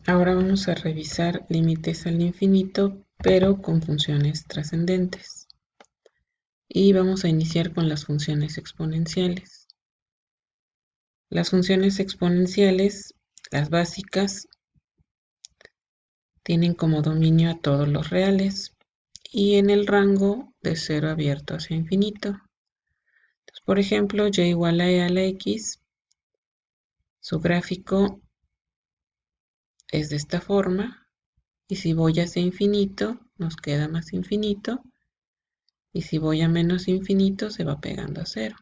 Ahora vamos a revisar límites al infinito, pero con funciones trascendentes. Y vamos a iniciar con las funciones exponenciales. Las funciones exponenciales, las básicas, tienen como dominio a todos los reales y en el rango de 0 abierto hacia infinito. Entonces, por ejemplo, y igual a e a la x, su gráfico es de esta forma, y si voy hacia infinito, nos queda más infinito, y si voy a menos infinito, se va pegando a 0.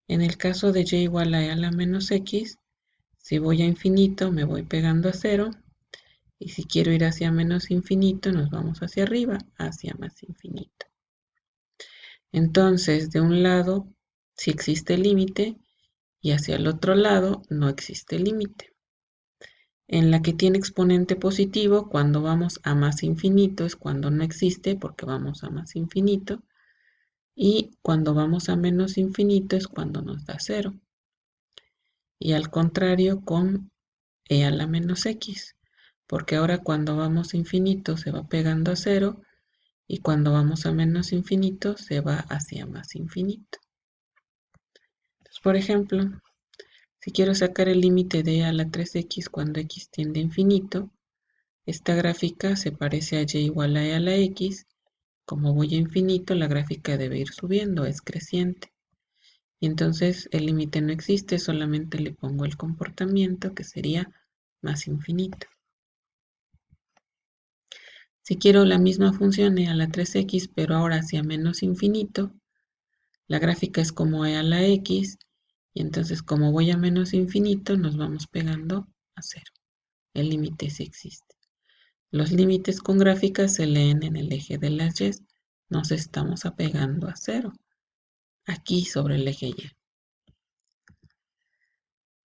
En el caso de y igual a e a la menos x, si voy a infinito, me voy pegando a 0, y si quiero ir hacia menos infinito, nos vamos hacia arriba, hacia más infinito. Entonces, de un lado, sí existe límite, y hacia el otro lado no existe límite. En la que tiene exponente positivo, cuando vamos a más infinito es cuando no existe, porque vamos a más infinito. Y cuando vamos a menos infinito es cuando nos da 0. Y al contrario con e a la menos x, porque ahora cuando vamos a infinito se va pegando a 0 y cuando vamos a menos infinito se va hacia más infinito. Entonces, por ejemplo, si quiero sacar el límite de e a la 3x cuando x tiende a infinito, esta gráfica se parece a y igual a e a la x. Como voy a infinito, la gráfica debe ir subiendo, es creciente. Y entonces el límite no existe, solamente le pongo el comportamiento que sería más infinito. Si quiero la misma función e a la 3x, pero ahora hacia menos infinito, la gráfica es como e a la x, y entonces como voy a menos infinito, nos vamos pegando a 0. El límite sí existe. Los límites con gráficas se leen en el eje de las y, nos estamos apegando a 0, aquí sobre el eje y.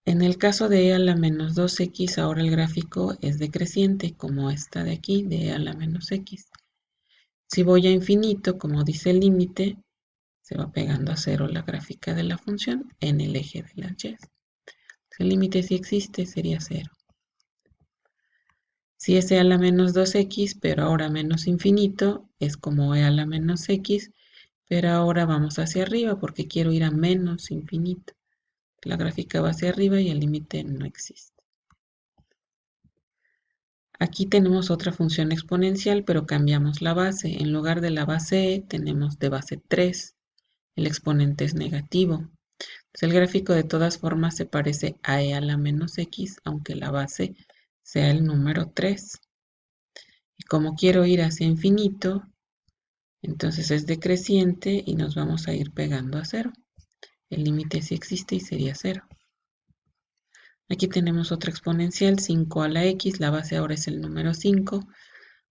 En el caso de e a la menos 2x, ahora el gráfico es decreciente, como esta de aquí, de e a la menos x. Si voy a infinito, como dice el límite, se va pegando a 0 la gráfica de la función en el eje de las y. Si el límite sí existe, sería 0. Si es e a la menos 2x, pero ahora menos infinito, es como e a la menos x, pero ahora vamos hacia arriba porque quiero ir a menos infinito. La gráfica va hacia arriba y el límite no existe. Aquí tenemos otra función exponencial, pero cambiamos la base. En lugar de la base e, tenemos de base 3. El exponente es negativo. Entonces, el gráfico de todas formas se parece a e a la menos x, aunque la base sea el número 3. Y como quiero ir hacia infinito, entonces es decreciente y nos vamos a ir pegando a 0. El límite sí existe y sería 0. Aquí tenemos otra exponencial, 5 a la x, la base ahora es el número 5,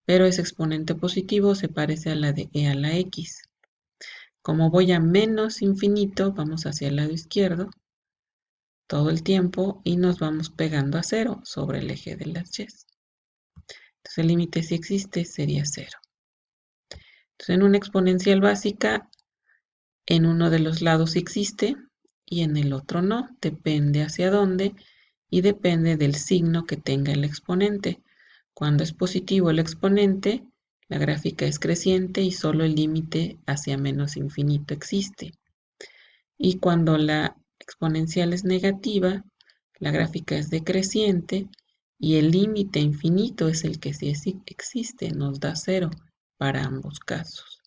pero ese exponente positivo se parece a la de e a la x. Como voy a menos infinito, vamos hacia el lado izquierdo todo el tiempo y nos vamos pegando a 0 sobre el eje de las y. Entonces el límite si existe sería 0. Entonces en una exponencial básica, en uno de los lados existe y en el otro no, depende hacia dónde y depende del signo que tenga el exponente. Cuando es positivo el exponente, la gráfica es creciente y solo el límite hacia menos infinito existe. Y cuando la exponencial es negativa, la gráfica es decreciente y el límite infinito es el que sí existe, nos da 0 para ambos casos.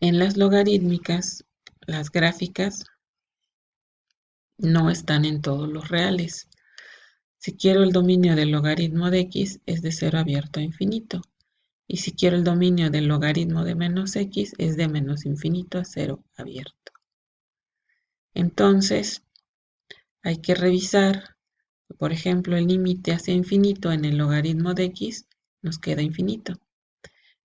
En las logarítmicas, las gráficas no están en todos los reales. Si quiero el dominio del logaritmo de x, es de 0 abierto a infinito. Y si quiero el dominio del logaritmo de menos x, es de menos infinito a 0 abierto. Entonces, hay que revisar, por ejemplo, el límite hacia infinito en el logaritmo de x nos queda infinito.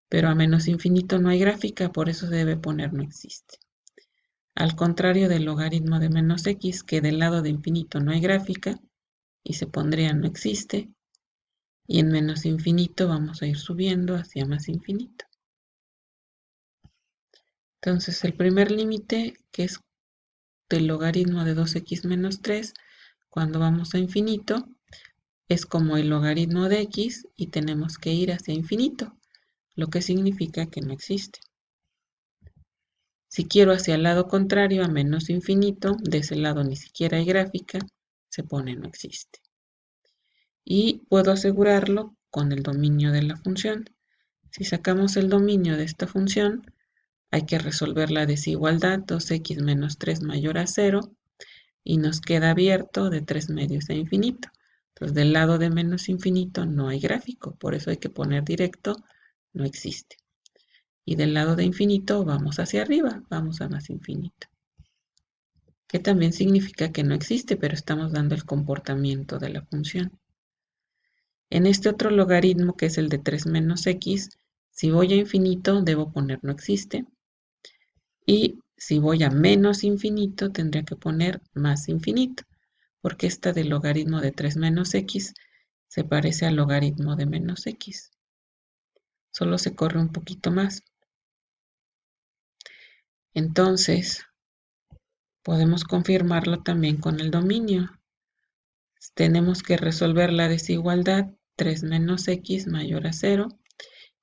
Pero a menos infinito no hay gráfica, por eso se debe poner no existe. Al contrario del logaritmo de menos x, que del lado de infinito no hay gráfica, y se pondría no existe, y en menos infinito vamos a ir subiendo hacia más infinito. Entonces el primer límite, que es del logaritmo de 2x menos 3 cuando vamos a infinito es como el logaritmo de x y tenemos que ir hacia infinito, lo que significa que no existe. Si quiero hacia el lado contrario, a menos infinito, de ese lado ni siquiera hay gráfica, se pone no existe. Y puedo asegurarlo con el dominio de la función. Si sacamos el dominio de esta función, hay que resolver la desigualdad 2x menos 3 mayor a 0 y nos queda abierto de 3 medios a infinito. Entonces del lado de menos infinito no hay gráfico, por eso hay que poner directo no existe. Y del lado de infinito vamos hacia arriba, vamos a más infinito. Que también significa que no existe, pero estamos dando el comportamiento de la función. En este otro logaritmo, que es el de 3 menos x, si voy a infinito, debo poner no existe. Y si voy a menos infinito, tendría que poner más infinito, porque esta del logaritmo de 3 menos x se parece al logaritmo de menos x. Solo se corre un poquito más. Entonces, podemos confirmarlo también con el dominio. Tenemos que resolver la desigualdad 3 menos x mayor a 0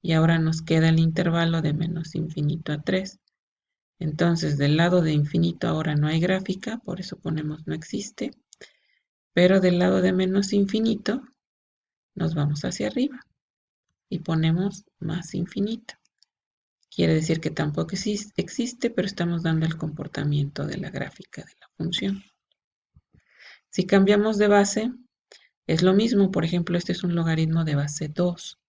y ahora nos queda el intervalo de menos infinito a 3. Entonces del lado de infinito ahora no hay gráfica, por eso ponemos no existe, pero del lado de menos infinito nos vamos hacia arriba y ponemos más infinito. Quiere decir que tampoco existe, pero estamos dando el comportamiento de la gráfica de la función. Si cambiamos de base, es lo mismo. Por ejemplo, este es un logaritmo de base 2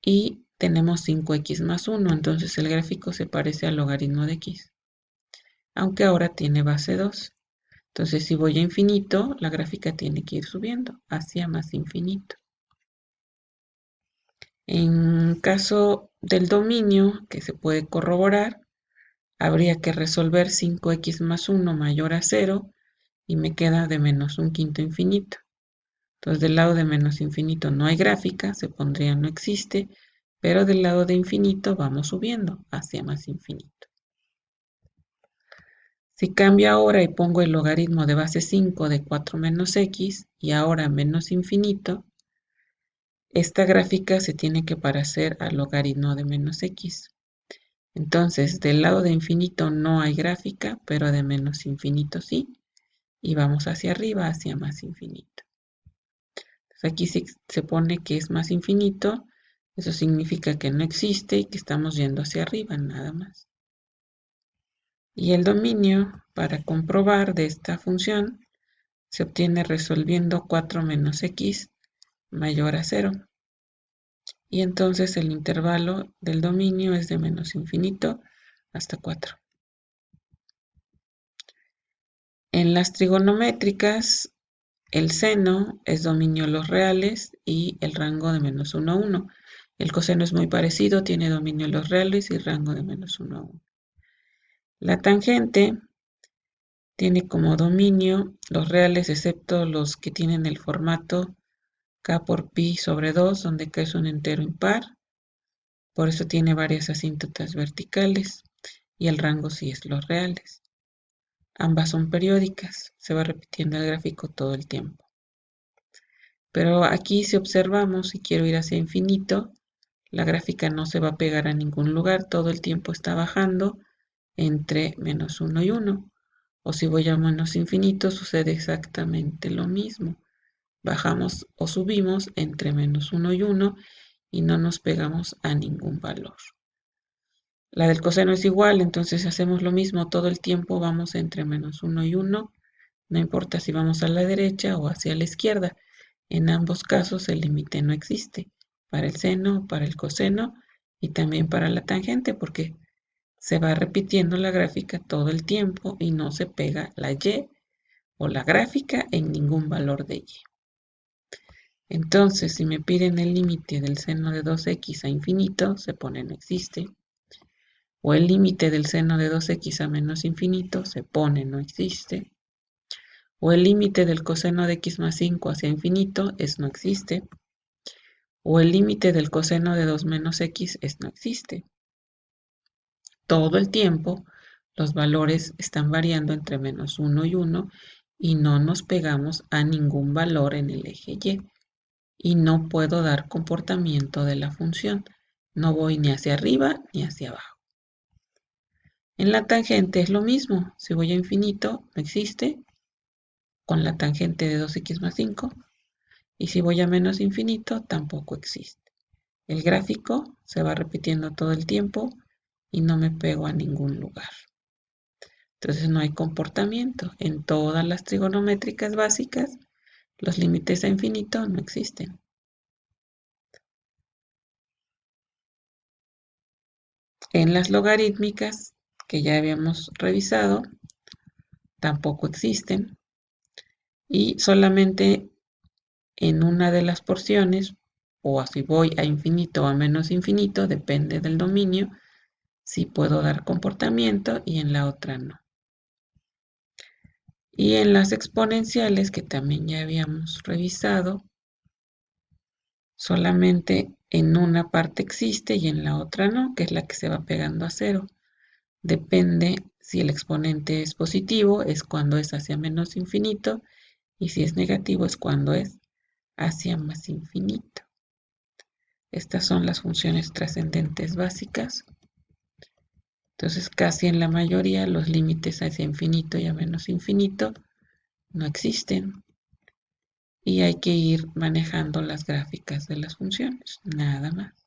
y tenemos 5x más 1, entonces el gráfico se parece al logaritmo de x, aunque ahora tiene base 2. Entonces, si voy a infinito, la gráfica tiene que ir subiendo hacia más infinito. En caso del dominio, que se puede corroborar, habría que resolver 5x más 1 mayor a 0 y me queda de menos un quinto infinito. Entonces, del lado de menos infinito no hay gráfica, se pondría no existe, pero del lado de infinito vamos subiendo hacia más infinito. Si cambio ahora y pongo el logaritmo de base 5 de 4 menos x y ahora menos infinito, esta gráfica se tiene que parecer al logaritmo de menos x. Entonces, del lado de infinito no hay gráfica, pero de menos infinito sí, y vamos hacia arriba, hacia más infinito. Entonces, aquí se pone que es más infinito, eso significa que no existe y que estamos yendo hacia arriba, nada más. Y el dominio, para comprobar de esta función, se obtiene resolviendo 4 menos x mayor a 0. Y entonces el intervalo del dominio es de menos infinito hasta 4. En las trigonométricas, el seno es dominio de los reales y el rango de menos 1 a 1. El coseno es muy parecido, tiene dominio de los reales y rango de menos 1 a 1. La tangente tiene como dominio los reales excepto los que tienen el formato k por pi sobre 2, donde k es un entero impar. Por eso tiene varias asíntotas verticales y el rango sí es los reales. Ambas son periódicas, se va repitiendo el gráfico todo el tiempo. Pero aquí si observamos, si quiero ir hacia infinito, la gráfica no se va a pegar a ningún lugar, todo el tiempo está bajando entre menos 1 y 1. O si voy a menos infinito, sucede exactamente lo mismo. Bajamos o subimos entre menos 1 y 1 y no nos pegamos a ningún valor. La del coseno es igual, entonces hacemos lo mismo todo el tiempo, vamos entre menos 1 y 1, no importa si vamos a la derecha o hacia la izquierda. En ambos casos el límite no existe, para el seno, para el coseno y también para la tangente, porque se va repitiendo la gráfica todo el tiempo y no se pega la y o la gráfica en ningún valor de y. Entonces, si me piden el límite del seno de 2x a infinito, se pone no existe. O el límite del seno de 2x a menos infinito, se pone no existe. O el límite del coseno de x más 5 hacia infinito es no existe. O el límite del coseno de 2 menos x es no existe. Todo el tiempo Los valores están variando entre -1 y 1 y no nos pegamos a ningún valor en el eje y no puedo dar comportamiento de la función. No voy ni hacia arriba ni hacia abajo. En la tangente es lo mismo. Si voy a infinito, no existe, con la tangente de 2x más 5. Y si voy a menos infinito, tampoco existe. El gráfico se va repitiendo todo el tiempo y no me pego a ningún lugar. Entonces no hay comportamiento. En todas las trigonométricas básicas, los límites a infinito no existen. En las logarítmicas, que ya habíamos revisado, tampoco existen. Y solamente en una de las porciones, o si voy a infinito o a menos infinito, depende del dominio, si puedo dar comportamiento y en la otra no. Y en las exponenciales, que también ya habíamos revisado, solamente en una parte existe y en la otra no, que es la que se va pegando a cero. Depende si el exponente es positivo, es cuando es hacia menos infinito, y si es negativo es cuando es hacia más infinito. Estas son las funciones trascendentes básicas. Entonces, casi en la mayoría los límites hacia infinito y a menos infinito no existen. Y hay que ir manejando las gráficas de las funciones, nada más.